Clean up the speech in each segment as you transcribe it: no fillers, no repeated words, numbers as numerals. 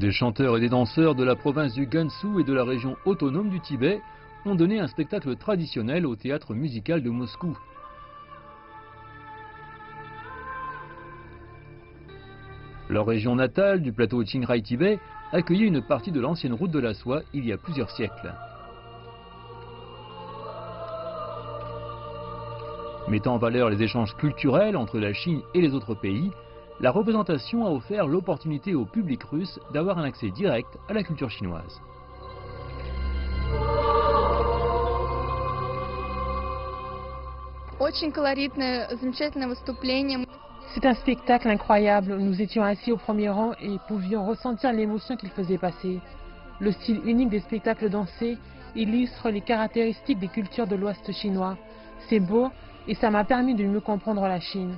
Des chanteurs et des danseurs de la province du Gansu et de la région autonome du Tibet ont donné un spectacle traditionnel au théâtre musical de Moscou. Leur région natale, du plateau Qinghai-Tibet, accueillait une partie de l'ancienne route de la soie il y a plusieurs siècles. Mettant en valeur les échanges culturels entre la Chine et les autres pays, la représentation a offert l'opportunité au public russe d'avoir un accès direct à la culture chinoise. C'est un spectacle incroyable. Nous étions assis au premier rang et pouvions ressentir l'émotion qu'il faisait passer. Le style unique des spectacles dansés illustre les caractéristiques des cultures de l'Ouest chinois. C'est beau et ça m'a permis de mieux comprendre la Chine.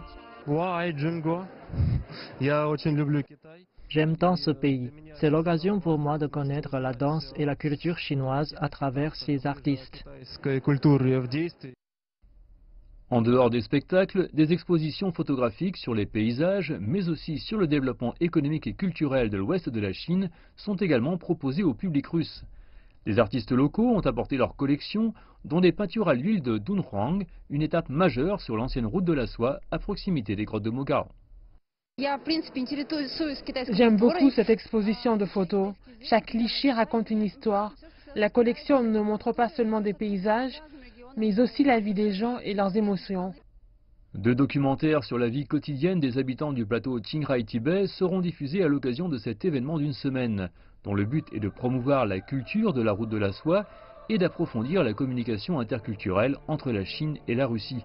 J'aime tant ce pays. C'est l'occasion pour moi de connaître la danse et la culture chinoise à travers ses artistes. En dehors des spectacles, des expositions photographiques sur les paysages, mais aussi sur le développement économique et culturel de l'ouest de la Chine, sont également proposées au public russe. Les artistes locaux ont apporté leurs collections, dont des peintures à l'huile de Dunhuang, une étape majeure sur l'ancienne route de la soie à proximité des grottes de Mogao. J'aime beaucoup cette exposition de photos. Chaque cliché raconte une histoire. La collection ne montre pas seulement des paysages, mais aussi la vie des gens et leurs émotions. 2 documentaires sur la vie quotidienne des habitants du plateau Qinghai-Tibet seront diffusés à l'occasion de cet événement d'une semaine, dont le but est de promouvoir la culture de la route de la soie et d'approfondir la communication interculturelle entre la Chine et la Russie.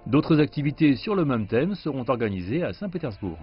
D'autres activités sur le même thème seront organisées à Saint-Pétersbourg.